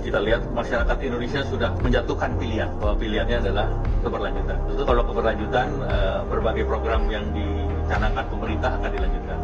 kita lihat masyarakat Indonesia sudah menjatuhkan pilihan, bahwa pilihannya adalah keberlanjutan. Tentu kalau keberlanjutan, berbagai program yang dicanangkan pemerintah akan dilanjutkan,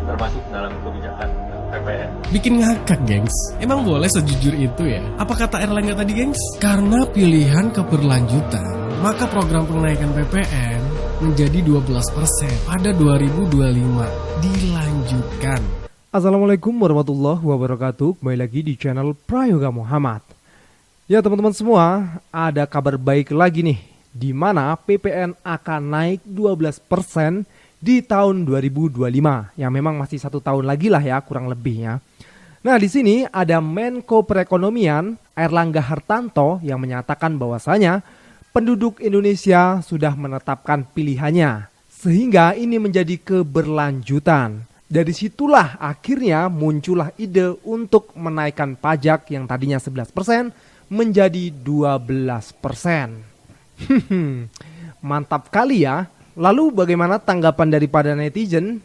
termasuk dalam kebijakan PPN. Bikin ngakak, gengs. Emang boleh sejujur itu ya? Apa kata Erlangga tadi, gengs? Karena pilihan keberlanjutan, maka program penaikan PPN menjadi 12% pada 2025 dilanjutkan. Assalamualaikum warahmatullahi wabarakatuh. Kembali lagi di channel Prayoga Muhammad. Ya teman-teman semua, ada kabar baik lagi nih, di mana PPN akan naik 12% di tahun 2025. Yang memang masih 1 tahun lagi lah ya, kurang lebihnya. Nah, di sini ada Menko Perekonomian Airlangga Hartarto yang menyatakan bahwasanya penduduk Indonesia sudah menetapkan pilihannya, sehingga ini menjadi keberlanjutan. Dari situlah akhirnya muncullah ide untuk menaikkan pajak yang tadinya 11% menjadi 12%. Mantap kali ya. Lalu bagaimana tanggapan daripada netizen?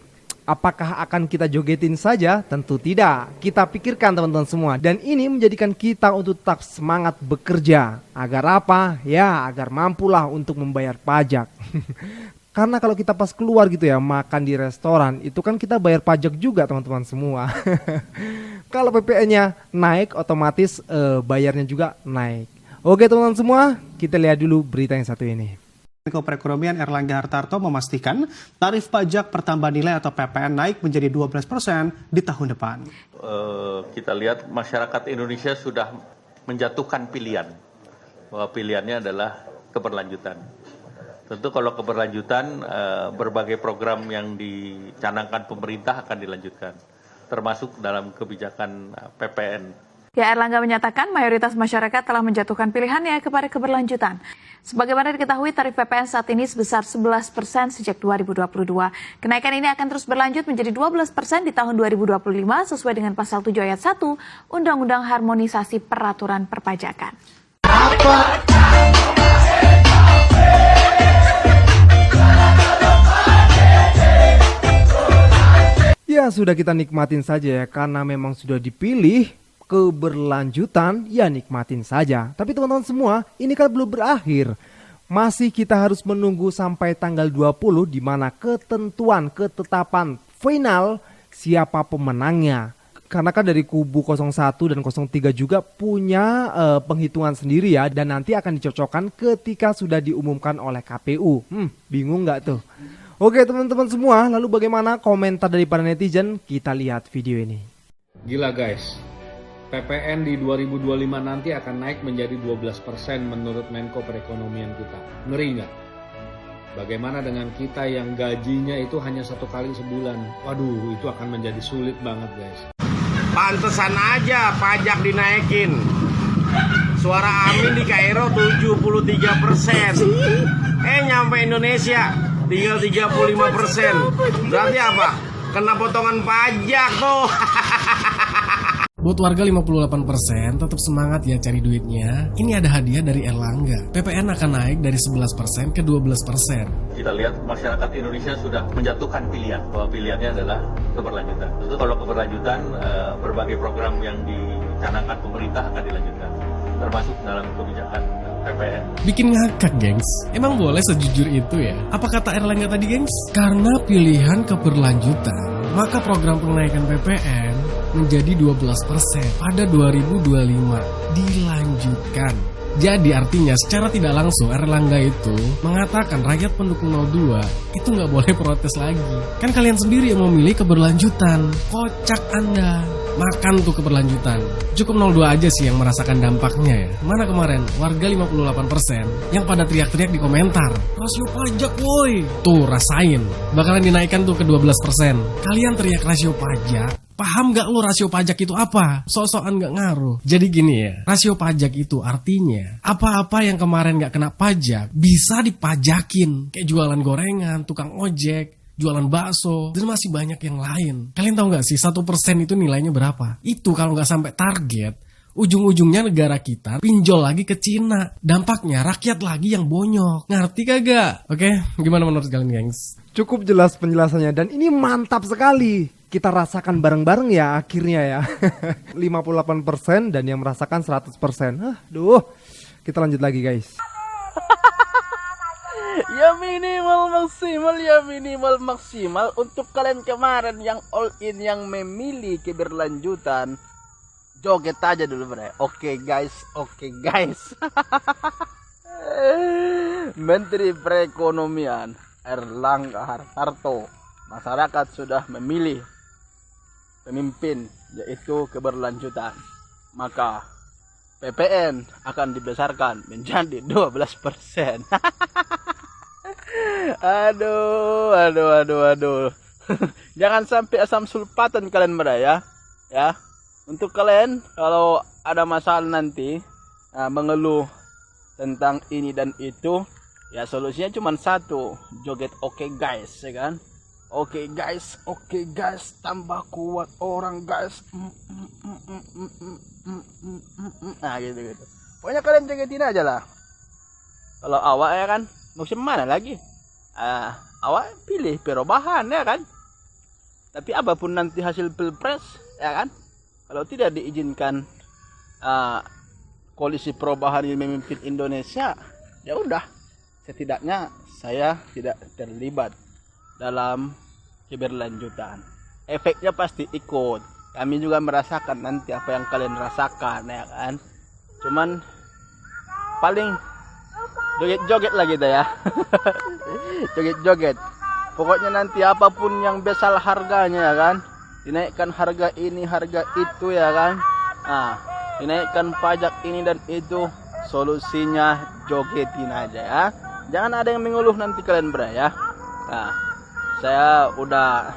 Apakah akan kita jogetin saja? Tentu tidak. Kita pikirkan teman-teman semua. Dan ini menjadikan kita untuk tetap semangat bekerja. Agar apa? Ya, agar mampulah untuk membayar pajak. Karena kalau kita pas keluar gitu ya, makan di restoran, itu kan kita bayar pajak juga teman-teman semua. Kalau PPN-nya naik, otomatis bayarnya juga naik. Oke teman-teman semua, kita lihat dulu berita yang satu ini. Menko Perekonomian Airlangga Hartarto memastikan tarif pajak pertambahan nilai atau PPN naik menjadi 12% di tahun depan. Kita lihat masyarakat Indonesia sudah menjatuhkan pilihan, bahwa pilihannya adalah keberlanjutan. Tentu kalau keberlanjutan, berbagai program yang dicanangkan pemerintah akan dilanjutkan, termasuk dalam kebijakan PPN. Ya, Erlangga menyatakan mayoritas masyarakat telah menjatuhkan pilihannya kepada keberlanjutan. Sebagaimana diketahui, tarif PPN saat ini sebesar 11% sejak 2022. Kenaikan ini akan terus berlanjut menjadi 12% di tahun 2025 sesuai dengan pasal 7 ayat 1 Undang-Undang Harmonisasi Peraturan Perpajakan. Ya sudah kita nikmatin saja ya, karena memang sudah dipilih keberlanjutan, ya nikmatin saja. Tapi teman-teman semua, ini kan belum berakhir. Masih kita harus menunggu sampai tanggal 20 di mana ketetapan final siapa pemenangnya. Karena kan dari kubu 01 dan 03 juga punya penghitungan sendiri ya, dan nanti akan dicocokkan ketika sudah diumumkan oleh KPU. Bingung nggak tuh? Oke teman-teman semua, lalu bagaimana komentar daripada netizen? Kita lihat video ini. Gila guys, PPN di 2025 nanti akan naik menjadi 12% menurut Menko Perekonomian kita. Ngeri nggak? Bagaimana dengan kita yang gajinya itu hanya 1 kali sebulan? Waduh, itu akan menjadi sulit banget guys. Pantesan aja pajak dinaikin. Suara Amin di Kairo 73%. Nyampe Indonesia tinggal 35%. Berarti apa? Kena potongan pajak tuh. Buat warga 58% tetap semangat ya cari duitnya. Ini ada hadiah dari Erlangga. PPN akan naik dari 11% ke 12%. Kita lihat masyarakat Indonesia sudah menjatuhkan pilihan, bahwa pilihannya adalah keberlanjutan. Tentu kalau keberlanjutan, berbagai program yang dicanangkan pemerintah akan dilanjutkan, termasuk dalam kebijakan PPN. Bikin ngakak, gengs. Emang boleh sejujur itu ya? Apa kata Erlangga tadi, gengs? Karena pilihan keberlanjutan, maka program penaikan PPN menjadi 12% pada 2025 dilanjutkan. Jadi artinya secara tidak langsung Erlangga itu mengatakan rakyat pendukung 02 itu nggak boleh protes lagi. Kan kalian sendiri yang memilih keberlanjutan. Kocak Anda. Makan tuh keberlanjutan. Cukup 02 aja sih yang merasakan dampaknya ya. Mana kemarin warga 58% yang pada teriak-teriak di komentar, rasio pajak woi. Tuh rasain, bakalan dinaikkan tuh ke 12%. Kalian teriak rasio pajak, paham gak lo rasio pajak itu apa? Sok-sokan gak ngaruh. Jadi gini ya, rasio pajak itu artinya apa-apa yang kemarin gak kena pajak bisa dipajakin. Kayak jualan gorengan, tukang ojek, jualan bakso, dan masih banyak yang lain. Kalian tahu gak sih 1% itu nilainya berapa? Itu kalau gak sampai target, ujung-ujungnya negara kita pinjol lagi ke Cina. Dampaknya rakyat lagi yang bonyok. Ngerti kagak? Oke, gimana menurut kalian gengs? Cukup jelas penjelasannya dan ini mantap sekali. kita rasakan bareng-bareng ya akhirnya ya. 58% dan yang merasakan 100%. Aduh, kita lanjut lagi guys. Ya minimal maksimal untuk kalian kemarin yang all in yang memilih keberlanjutan, joget aja dulu bre. Oke guys. Menteri Perekonomian Erlangga Hartarto, masyarakat sudah memilih pemimpin yaitu keberlanjutan, maka PPN akan dibesarkan menjadi 12%. Aduh. Jangan sampai asam sulfatan kalian beraya ya. Untuk kalian kalau ada masalah nanti mengeluh tentang ini dan itu, ya solusinya cuma satu, joget oke guys, ya kan? Oke guys, tambah kuat orang guys. Nah gitu. Pokoknya kalian jogetin aja lah. Kalau awak ya kan, musim mana lagi? Awak pilih perubahan ya kan. Tapi apapun nanti hasil pilpres ya kan, kalau tidak diizinkan koalisi perubahan yang memimpin Indonesia, ya udah, setidaknya saya tidak terlibat dalam keberlanjutan. Efeknya pasti ikut. Kami juga merasakan nanti apa yang kalian rasakan ya kan. Cuman paling joget-joget lah kita ya. Joget-joget. Pokoknya nanti apapun yang besar harganya ya kan, dinaikkan harga ini, harga itu ya kan. Dinaikkan pajak ini dan itu, solusinya jogetin aja ya. Jangan ada yang mengeluh nanti kalian bre ya. Saya udah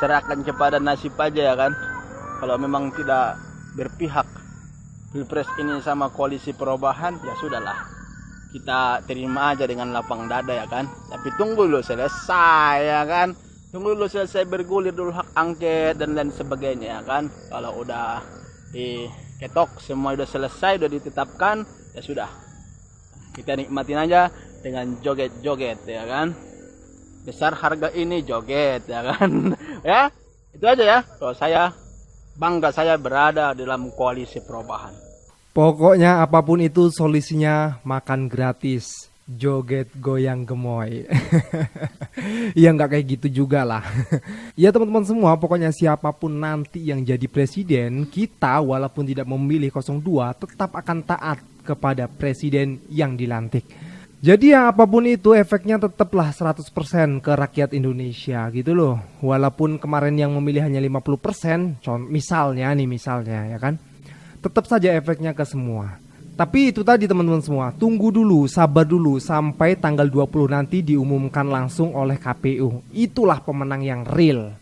serahkan kepada nasib aja ya kan. Kalau memang tidak berpihak pilpres ini sama koalisi perubahan, ya sudahlah. Kita terima aja dengan lapang dada ya kan. Tapi tunggu dulu selesai ya kan. Tunggu dulu selesai bergulir dulu hak angket dan lain sebagainya ya kan. Kalau udah diketok semua udah selesai, udah ditetapkan, ya sudah. Kita nikmatin aja dengan joget-joget ya kan. Besar harga ini joget ya kan. Ya, itu aja ya. Kalau saya bangga saya berada dalam koalisi perubahan. Pokoknya apapun itu solusinya makan gratis, joget goyang gemoy. Ya nggak kayak gitu juga lah. Ya teman-teman semua, pokoknya siapapun nanti yang jadi presiden, kita walaupun tidak memilih 02 tetap akan taat kepada presiden yang dilantik. Jadi ya apapun itu efeknya tetaplah 100% ke rakyat Indonesia gitu loh. Walaupun kemarin yang memilih hanya 50%, misalnya ya kan. Tetap saja efeknya ke semua. Tapi itu tadi teman-teman semua, tunggu dulu, sabar dulu sampai tanggal 20 nanti diumumkan langsung oleh KPU. Itulah pemenang yang real.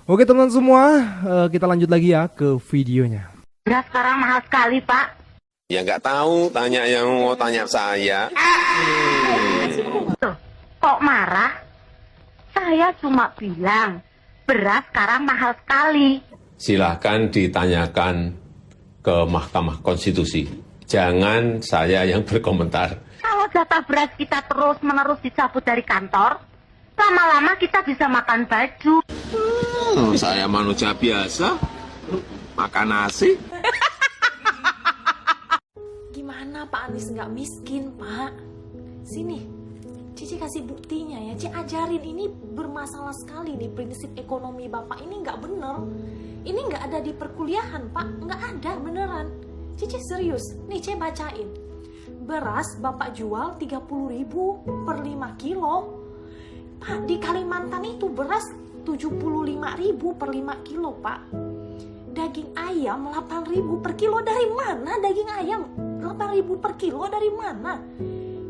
Oke teman-teman semua, kita lanjut lagi ya ke videonya. Beras sekarang mahal sekali Pak. Ya nggak tahu, tanya yang mau tanya saya. Kok marah? Saya cuma bilang beras sekarang mahal sekali. Silahkan ditanyakan ke Mahkamah Konstitusi. Jangan saya yang berkomentar. Kalau jatah beras kita terus-menerus dicabut dari kantor, lama-lama kita bisa makan baju. Saya manusia biasa, makan nasi. Gimana Pak Anies nggak miskin, Pak? Sini, Cici kasih buktinya ya. Cici ajarin, ini bermasalah sekali nih, prinsip ekonomi Bapak ini nggak bener. Ini nggak ada di perkuliahan Pak, nggak ada beneran. Cici serius, nih Cici bacain. Beras Bapak jual 30.000 per 5 kilo. Pak, di Kalimantan itu beras 75.000 per 5 kilo Pak. Daging ayam 8.000 per kilo, dari mana daging ayam 8.000 per kilo, dari mana?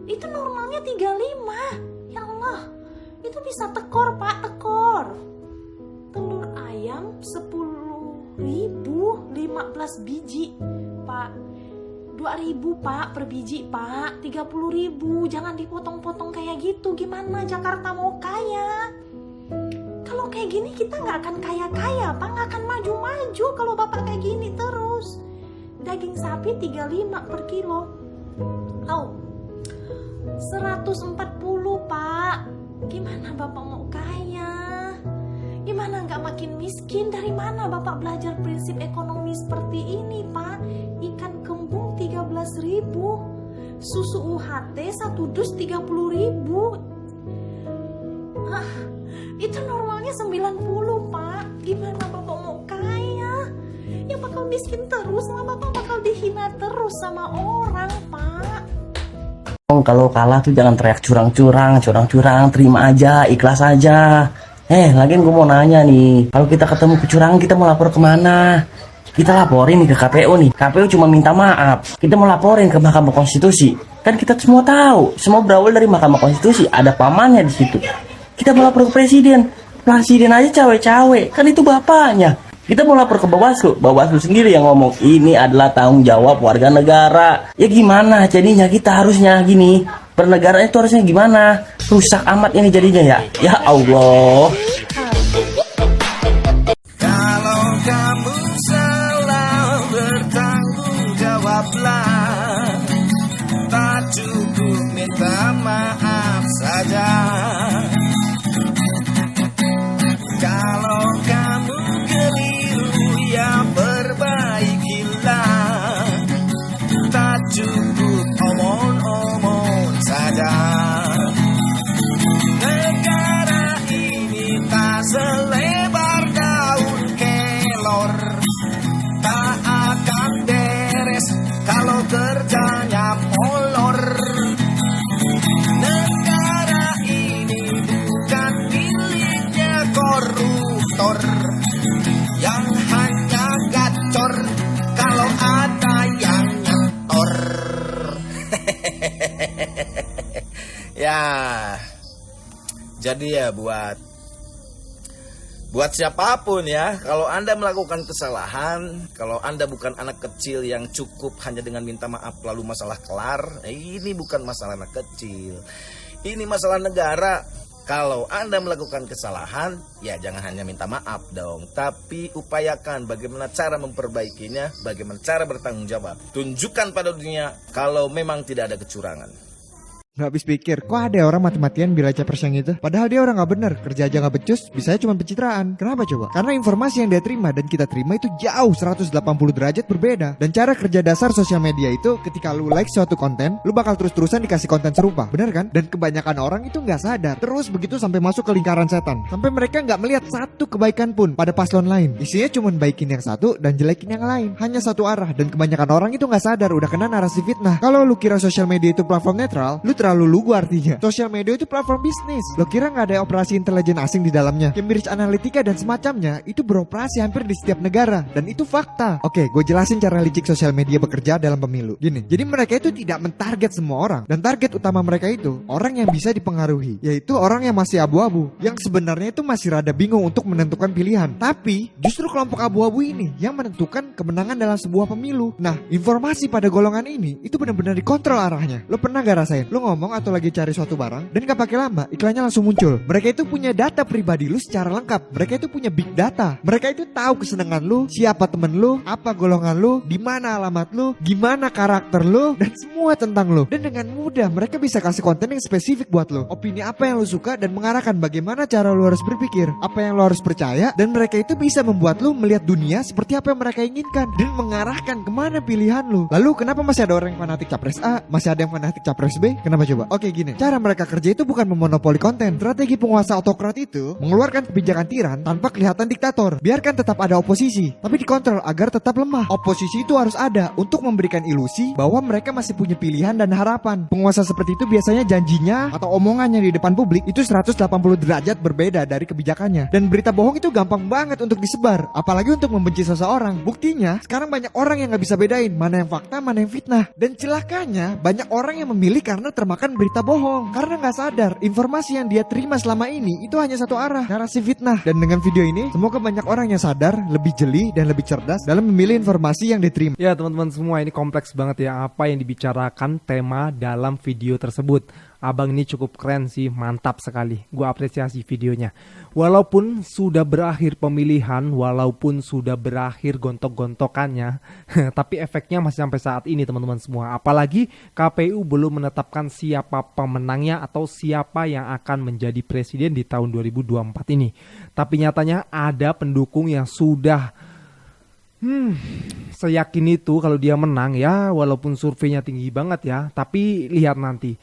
Itu normalnya 35. Ya Allah, itu bisa tekor Pak, tekor. Telur ayam 10.000 15 biji Pak. 2.000 Pak per biji Pak. 30.000, jangan dipotong-potong kayak gitu. Gimana Jakarta mau kaya? Kalau kayak gini kita nggak akan kaya-kaya Pak, nggak akan maju-maju kalau Bapak kayak gini terus. Daging sapi 35 per kilo. 140 Pak. Gimana Bapak mau kaya? Gimana nggak makin miskin? Dari mana Bapak belajar prinsip ekonomi seperti ini, Pak? Ikan kembung 13.000, susu UHT 1 dus 30.000. Itu normalnya 90, Pak. Gimana Bapak mau kaya? Yang bakal miskin terus, sama Bapak bakal dihina terus sama orang, Pak. Kalau kalah tuh jangan teriak curang-curang, terima aja, ikhlas aja. Lagian gue mau nanya nih, kalau kita ketemu kecurangan kita mau lapor kemana? Kita laporin nih ke KPU nih. KPU cuma minta maaf. Kita mau laporin ke Mahkamah Konstitusi. Kan kita semua tahu, semua berawal dari Mahkamah Konstitusi. Ada pamannya di situ. Kita mau lapor ke presiden. Presiden aja cawe-cawe. Kan itu bapaknya. Kita mau lapor ke Bawaslu. Bawaslu sendiri yang ngomong ini adalah tanggung jawab warga negara. Ya gimana jadinya kita harusnya gini. Bernegara itu harusnya gimana? Rusak amat ini jadinya ya. Ya Allah. Kalau kamu salah bertanggung jawablah. Tak cukup minta maaf saja. Kalau kamu keliru ya perbaikilah. Tak cukup omong-omong saja. Negara ini tak selebar daun kelor. Tak akan beres kalau kerjanya molor. Negara ini bukan miliknya koruptor yang hanya gacor kalau ada yang nyetor. Ya, jadi ya buat siapapun ya, kalau Anda melakukan kesalahan, kalau Anda bukan anak kecil yang cukup hanya dengan minta maaf lalu masalah kelar, ini bukan masalah anak kecil. Ini masalah negara. Kalau Anda melakukan kesalahan, ya jangan hanya minta maaf dong, tapi upayakan bagaimana cara memperbaikinya, bagaimana cara bertanggung jawab. Tunjukkan pada dunia kalau memang tidak ada kecurangan. Gak habis pikir, kok ada orang mati-matian bela capres yang itu? Padahal dia orang gak bener, kerja aja gak becus, bisanya cuma pencitraan. Kenapa coba? Karena informasi yang dia terima dan kita terima itu jauh 180 derajat berbeda. Dan cara kerja dasar sosial media itu, ketika lu like suatu konten, lu bakal terus-terusan dikasih konten serupa, bener kan? Dan kebanyakan orang itu gak sadar, terus begitu sampai masuk ke lingkaran setan. Sampai mereka gak melihat satu kebaikan pun pada paslon lain. Isinya cuma baikin yang satu dan jelekin yang lain. Hanya satu arah, dan kebanyakan orang itu gak sadar, udah kena narasi fitnah. Kalau lu kira sosial media itu platform netral, lu terlalu lugu artinya. Sosial media itu platform bisnis. Lo kira nggak ada operasi intelijen asing di dalamnya? Cambridge Analytica dan semacamnya itu beroperasi hampir di setiap negara, dan itu fakta. Oke, gue jelasin cara licik sosial media bekerja dalam pemilu. Gini, jadi mereka itu tidak mentarget semua orang, dan target utama mereka itu orang yang bisa dipengaruhi, yaitu orang yang masih abu-abu, yang sebenarnya itu masih rada bingung untuk menentukan pilihan. Tapi justru kelompok abu-abu ini yang menentukan kemenangan dalam sebuah pemilu. Nah, informasi pada golongan ini itu benar-benar dikontrol arahnya. Lo pernah gak rasain? Lo ngomong atau lagi cari suatu barang dan gak pakai lama iklannya langsung muncul. Mereka itu punya data pribadi lu secara lengkap. Mereka itu punya big data. Mereka itu tahu kesenangan lu, siapa temen lu, apa golongan lu, di mana alamat lu, gimana karakter lu, dan semua tentang lu. Dan dengan mudah mereka bisa kasih konten yang spesifik buat lu. Opini apa yang lu suka dan mengarahkan bagaimana cara lu harus berpikir, apa yang lu harus percaya, dan mereka itu bisa membuat lu melihat dunia seperti apa yang mereka inginkan dan mengarahkan kemana pilihan lu. Lalu kenapa masih ada orang yang fanatik capres A, masih ada yang fanatik capres B? Kenapa coba? Oke, gini, cara mereka kerja itu bukan memonopoli konten. Strategi penguasa autokrat itu mengeluarkan kebijakan tiran tanpa kelihatan diktator. Biarkan tetap ada oposisi, tapi dikontrol agar tetap lemah. Oposisi itu harus ada untuk memberikan ilusi bahwa mereka masih punya pilihan dan harapan. Penguasa seperti itu biasanya janjinya atau omongannya di depan publik itu 180 derajat berbeda dari kebijakannya. Dan berita bohong itu gampang banget untuk disebar, apalagi untuk membenci seseorang. Buktinya, sekarang banyak orang yang gak bisa bedain mana yang fakta, mana yang fitnah. Dan celakanya, banyak orang yang memilih karena termakan berita bohong, karena nggak sadar informasi yang dia terima selama ini itu hanya satu arah, narasi fitnah. Dan dengan video ini semoga banyak orang yang sadar, lebih jeli dan lebih cerdas dalam memilih informasi yang diterima. Ya teman-teman semua, ini kompleks banget ya apa yang dibicarakan tema dalam video tersebut. Abang ini cukup keren sih, mantap sekali. Gue apresiasi videonya. Walaupun sudah berakhir pemilihan, walaupun sudah berakhir gontok-gontokannya, tapi efeknya masih sampai saat ini teman-teman semua. Apalagi KPU belum menetapkan siapa pemenangnya atau siapa yang akan menjadi presiden di tahun 2024 ini. Tapi nyatanya ada pendukung yang sudah seyakin itu kalau dia menang ya, walaupun surveinya tinggi banget ya. Tapi lihat nanti.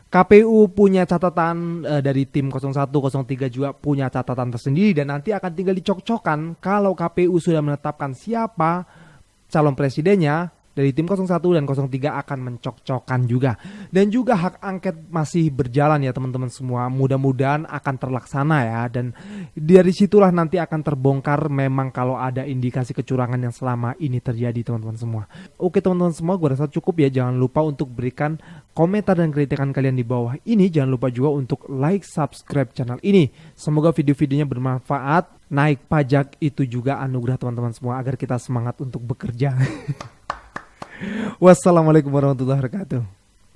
KPU punya catatan dari tim 01, 03 juga punya catatan tersendiri dan nanti akan tinggal dicocokkan kalau KPU sudah menetapkan siapa calon presidennya. Dari tim 01 dan 03 akan mencocokkan juga. Dan juga hak angket masih berjalan ya teman-teman semua. Mudah-mudahan akan terlaksana ya. Dan dari situlah nanti akan terbongkar memang kalau ada indikasi kecurangan yang selama ini terjadi teman-teman semua. Oke teman-teman semua, gue rasa cukup ya. Jangan lupa untuk berikan komentar dan kritikan kalian di bawah ini. Jangan lupa juga untuk like, subscribe channel ini. Semoga video-videonya bermanfaat. Naik pajak itu juga anugerah teman-teman semua agar kita semangat untuk bekerja. Wassalamualaikum warahmatullahi wabarakatuh.